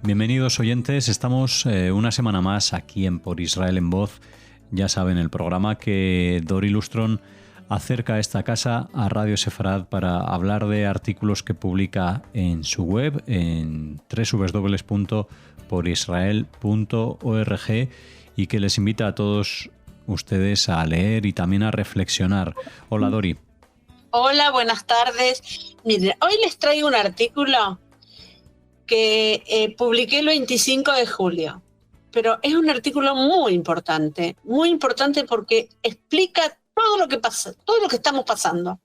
Bienvenidos oyentes, estamos una semana más aquí en Por Israel en Voz. Ya saben, el programa que Dori Lustron acerca a esta casa a Radio Sefarad para hablar de artículos que publica en su web en www.porisrael.org y que les invita a todos ustedes a leer y también a reflexionar. Hola Dori. Hola, buenas tardes. Miren, hoy les traigo un artículo que publiqué el 25 de julio, pero es un artículo muy importante porque explica todo lo que pasa, todo lo que estamos pasando.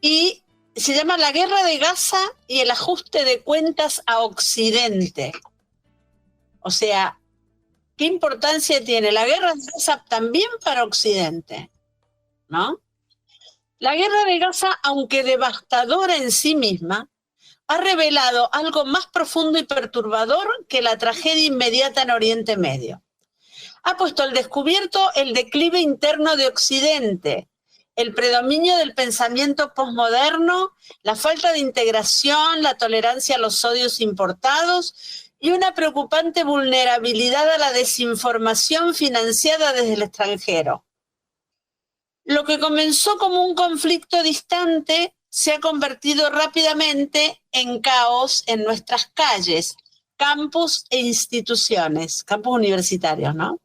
Y se llama La Guerra de Gaza y el ajuste de cuentas a Occidente. O sea, ¿qué importancia tiene la Guerra de Gaza también para Occidente? ¿No? La Guerra de Gaza, aunque devastadora en sí misma, ha revelado algo más profundo y perturbador que la tragedia inmediata en Oriente Medio. Ha puesto al descubierto el declive interno de Occidente, el predominio del pensamiento posmoderno, la falta de integración, la tolerancia a los odios importados y una preocupante vulnerabilidad a la desinformación financiada desde el extranjero. Lo que comenzó como un conflicto distante se ha convertido rápidamente en caos en nuestras calles, campus e instituciones, campus universitarios, ¿no?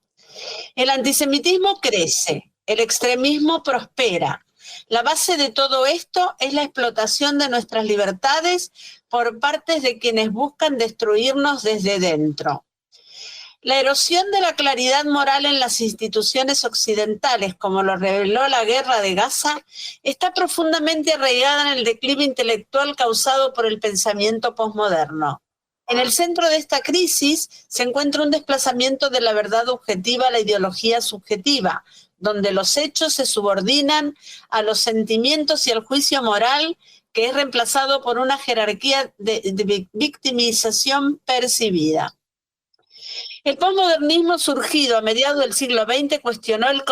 El antisemitismo crece, el extremismo prospera. La base de todo esto es la explotación de nuestras libertades por parte de quienes buscan destruirnos desde dentro. La erosión de la claridad moral en las instituciones occidentales, como lo reveló la Guerra de Gaza, está profundamente arraigada en el declive intelectual causado por el pensamiento posmoderno. En el centro de esta crisis se encuentra un desplazamiento de la verdad objetiva a la ideología subjetiva, donde los hechos se subordinan a los sentimientos y al juicio moral, que es reemplazado por una jerarquía de victimización percibida. El posmodernismo surgido a mediados del siglo XX cuestionó el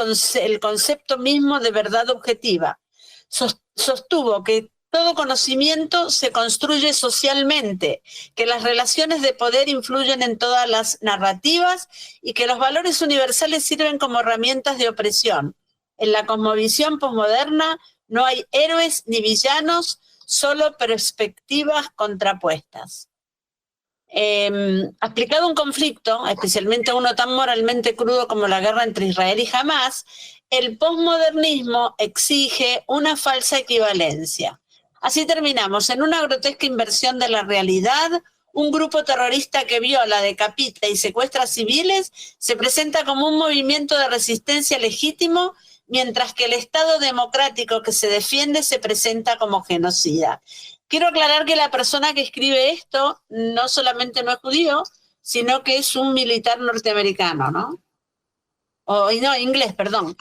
concepto mismo de verdad objetiva. Sostuvo que todo conocimiento se construye socialmente, que las relaciones de poder influyen en todas las narrativas y que los valores universales sirven como herramientas de opresión. En la cosmovisión posmoderna no hay héroes ni villanos, solo perspectivas contrapuestas. Aplicado a un conflicto, especialmente uno tan moralmente crudo como la guerra entre Israel y Hamás, el posmodernismo exige una falsa equivalencia. Así terminamos en una grotesca inversión de la realidad. Un grupo terrorista que viola, decapita y secuestra civiles se presenta como un movimiento de resistencia legítimo, mientras que el Estado democrático que se defiende se presenta como genocida. Quiero aclarar que la persona que escribe esto no solamente no es judío, sino que es un militar norteamericano, ¿no? Inglés, perdón.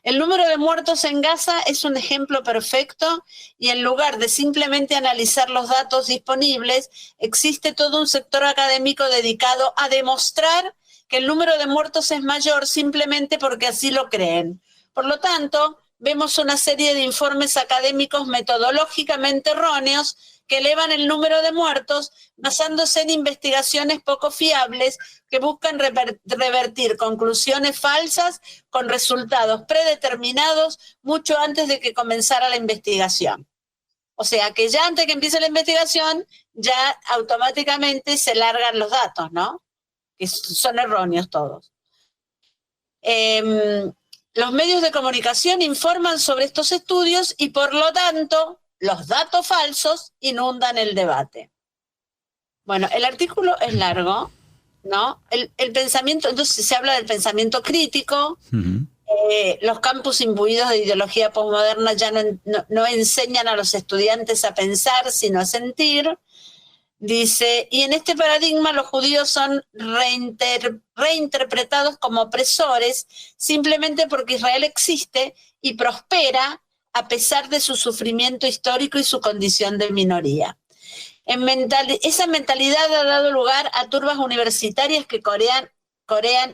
El número de muertos en Gaza es un ejemplo perfecto y en lugar de simplemente analizar los datos disponibles, existe todo un sector académico dedicado a demostrar que el número de muertos es mayor simplemente porque así lo creen. Por lo tanto, vemos una serie de informes académicos metodológicamente erróneos que elevan el número de muertos basándose en investigaciones poco fiables que buscan revertir conclusiones falsas con resultados predeterminados mucho antes de que comenzara la investigación. O sea, que ya antes de que empiece la investigación, ya automáticamente se largan los datos, ¿no? Que son erróneos todos. Los medios de comunicación informan sobre estos estudios y, por lo tanto, los datos falsos inundan el debate. Bueno, el artículo es largo, ¿no? El pensamiento, entonces se habla del pensamiento crítico. Los campus imbuidos de ideología posmoderna ya no enseñan a los estudiantes a pensar, sino a sentir. Dice, y en este paradigma los judíos son reinterpretados como opresores simplemente porque Israel existe y prospera a pesar de su sufrimiento histórico y su condición de minoría. Esa mentalidad ha dado lugar a turbas universitarias que corean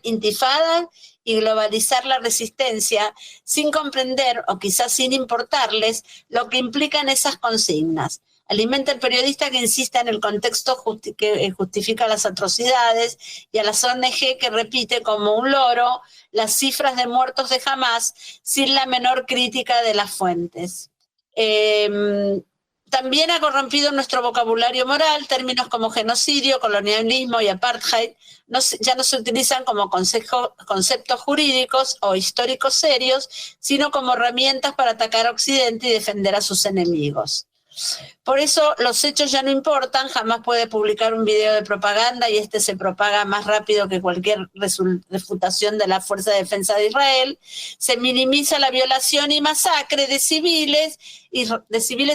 intifadas y globalizar la resistencia sin comprender o quizás sin importarles lo que implican esas consignas. Alimenta al periodista que insista en el contexto que justifica las atrocidades y a las ONG que repite como un loro las cifras de muertos de Hamás sin la menor crítica de las fuentes. También ha corrompido nuestro vocabulario moral. Términos como genocidio, colonialismo y apartheid ya no se utilizan como conceptos jurídicos o históricos serios, sino como herramientas para atacar a Occidente y defender a sus enemigos. Por eso los hechos ya no importan. Jamás puede publicar un video de propaganda y este se propaga más rápido que cualquier refutación de la Fuerza de Defensa de Israel. Se minimiza la violación y masacre de civiles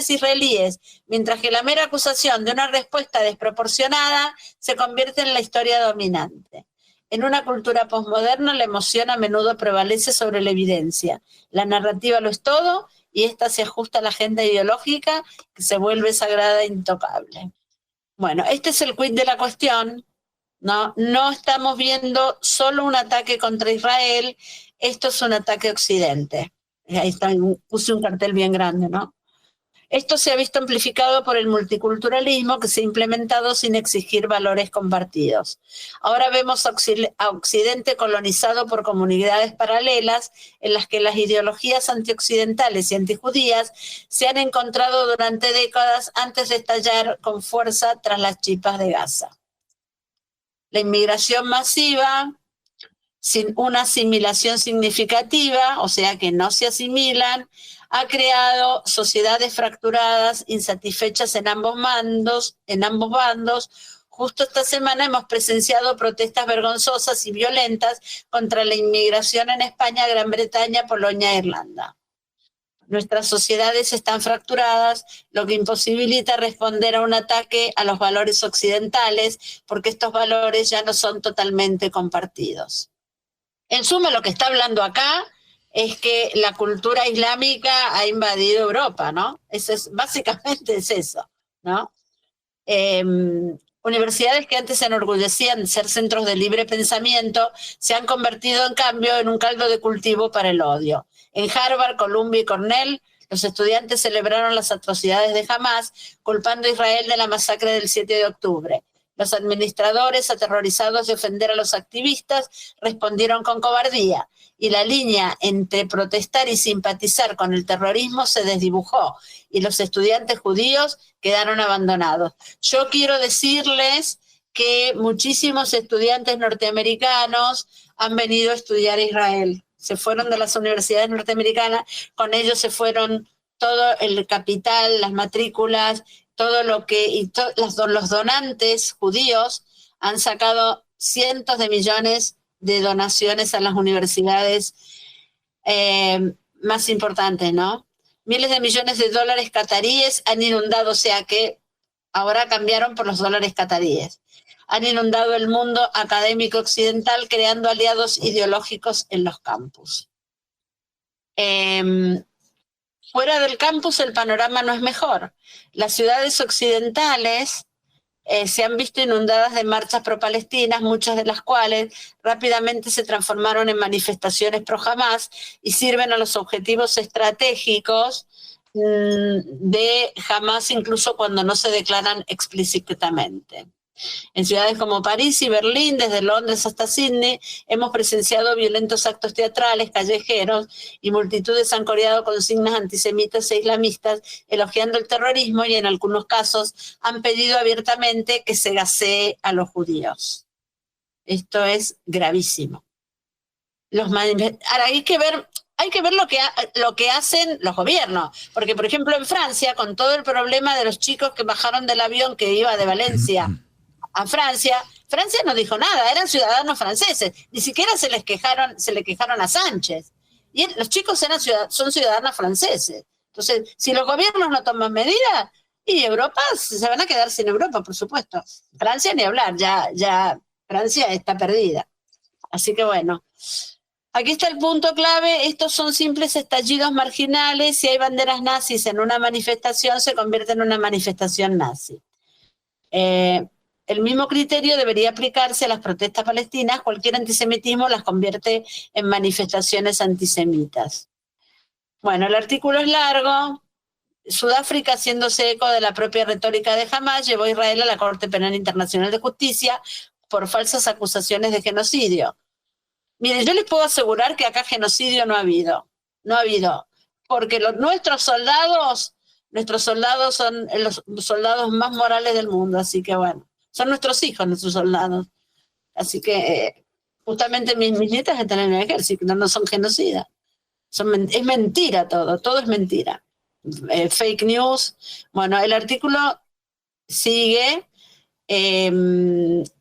israelíes, mientras que la mera acusación de una respuesta desproporcionada se convierte en la historia dominante. En una cultura posmoderna, la emoción a menudo prevalece sobre la evidencia. La narrativa lo es todo y esta se ajusta a la agenda ideológica que se vuelve sagrada e intocable. Bueno, este es el quid de la cuestión. No estamos viendo solo un ataque contra Israel, esto es un ataque a Occidente. Ahí está, puse un cartel bien grande, ¿no? Esto se ha visto amplificado por el multiculturalismo que se ha implementado sin exigir valores compartidos. Ahora vemos a Occidente colonizado por comunidades paralelas en las que las ideologías antioccidentales y antijudías se han encontrado durante décadas antes de estallar con fuerza tras las chipas de Gaza. La inmigración masiva, sin una asimilación significativa, o sea que no se asimilan, ha creado sociedades fracturadas, insatisfechas en ambos bandos. Justo esta semana hemos presenciado protestas vergonzosas y violentas contra la inmigración en España, Gran Bretaña, Polonia e Irlanda. Nuestras sociedades están fracturadas, lo que imposibilita responder a un ataque a los valores occidentales, porque estos valores ya no son totalmente compartidos. En suma, lo que está hablando acá es que la cultura islámica ha invadido Europa, ¿no? Básicamente es eso, ¿no? Universidades que antes se enorgullecían de ser centros de libre pensamiento se han convertido, en cambio, en un caldo de cultivo para el odio. En Harvard, Columbia y Cornell, los estudiantes celebraron las atrocidades de Hamás, culpando a Israel de la masacre del 7 de octubre. Los administradores, aterrorizados de ofender a los activistas, respondieron con cobardía, y la línea entre protestar y simpatizar con el terrorismo se desdibujó, y los estudiantes judíos quedaron abandonados. Yo quiero decirles que muchísimos estudiantes norteamericanos han venido a estudiar a Israel. Se fueron de las universidades norteamericanas, con ellos se fueron todo el capital, las matrículas, todo lo que los donantes judíos han sacado cientos de millones de donaciones a las universidades más importantes, ¿no? Miles de millones de dólares cataríes han inundado, o sea que ahora cambiaron por los dólares cataríes. Han inundado el mundo académico occidental creando aliados ideológicos en los campus. Fuera del campus el panorama no es mejor. Las ciudades occidentales se han visto inundadas de marchas pro-palestinas, muchas de las cuales rápidamente se transformaron en manifestaciones pro-Hamás y sirven a los objetivos estratégicos de Hamás, incluso cuando no se declaran explícitamente. En ciudades como París y Berlín, desde Londres hasta Sydney, hemos presenciado violentos actos teatrales, callejeros, y multitudes han coreado consignas antisemitas e islamistas, elogiando el terrorismo y en algunos casos han pedido abiertamente que se gasee a los judíos. Esto es gravísimo. Ahora hay que ver lo que hacen los gobiernos, porque por ejemplo en Francia, con todo el problema de los chicos que bajaron del avión que iba de Valencia a Francia no dijo nada, eran ciudadanos franceses, ni siquiera se le quejaron a Sánchez. Y los chicos son ciudadanos franceses. Entonces, si los gobiernos no toman medidas, y Europa, se van a quedar sin Europa, por supuesto. Francia ni hablar, ya Francia está perdida. Así que bueno, aquí está el punto clave. Estos son simples estallidos marginales. Si hay banderas nazis en una manifestación, se convierte en una manifestación nazi. El mismo criterio debería aplicarse a las protestas palestinas. Cualquier antisemitismo las convierte en manifestaciones antisemitas. Bueno, el artículo es largo. Sudáfrica, haciéndose eco de la propia retórica de Hamás, llevó a Israel a la Corte Penal Internacional de Justicia por falsas acusaciones de genocidio. Miren, yo les puedo asegurar que acá genocidio no ha habido, porque nuestros soldados son los soldados más morales del mundo, así que bueno, son nuestros hijos, nuestros soldados. Así que justamente mis nietas están en el ejército, no son genocidas. Es mentira todo es mentira. Fake news. Bueno, el artículo sigue.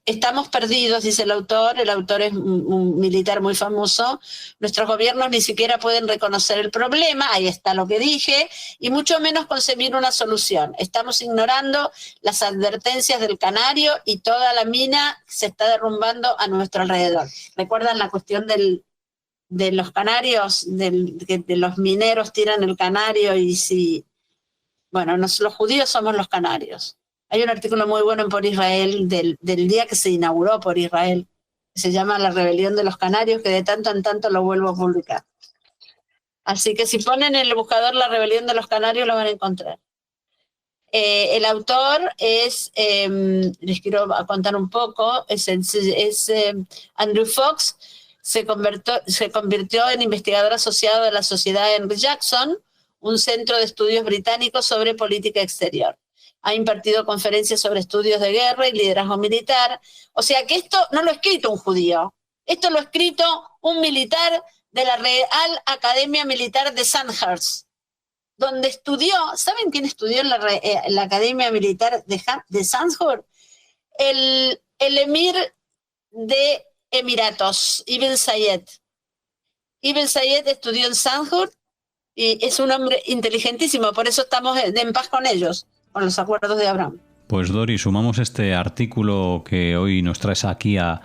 Estamos perdidos, dice el autor es un militar muy famoso, nuestros gobiernos ni siquiera pueden reconocer el problema, ahí está lo que dije, y mucho menos concebir una solución. Estamos ignorando las advertencias del canario y toda la mina se está derrumbando a nuestro alrededor. ¿Recuerdan la cuestión de los canarios, de los mineros tiran el canario y si... Bueno, los judíos somos los canarios. Hay un artículo muy bueno en Por Israel del día que se inauguró Por Israel, que se llama La Rebelión de los Canarios, que de tanto en tanto lo vuelvo a publicar. Así que si ponen en el buscador La Rebelión de los Canarios lo van a encontrar. El autor es, les quiero contar un poco, es Andrew Fox, se convirtió en investigador asociado de la Sociedad Henry Jackson, un centro de estudios británicos sobre política exterior. Ha impartido conferencias sobre estudios de guerra y liderazgo militar. O sea que esto no lo ha escrito un judío, esto lo ha escrito un militar de la Real Academia Militar de Sandhurst, donde estudió, ¿saben quién estudió en la Academia Militar de Sandhurst? El emir de Emiratos, Ibn Zayed. Ibn Zayed estudió en Sandhurst y es un hombre inteligentísimo, por eso estamos en paz con ellos, con los acuerdos de Abraham. Pues Dori, sumamos este artículo que hoy nos traes aquí a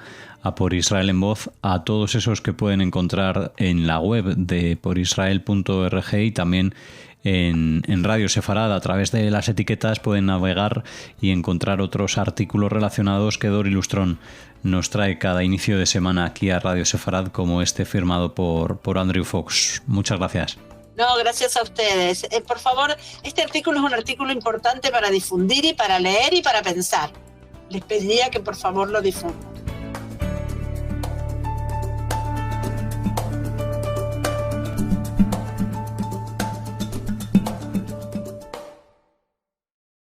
Por Israel en Voz a todos esos que pueden encontrar en la web de porisrael.org y también en Radio Sefarad. A través de las etiquetas pueden navegar y encontrar otros artículos relacionados que Dori Lustrón nos trae cada inicio de semana aquí a Radio Sefarad, como este firmado por Andrew Fox. Muchas gracias. No, gracias a ustedes. Por favor, este artículo es un artículo importante para difundir y para leer y para pensar. Les pediría que por favor lo difundan.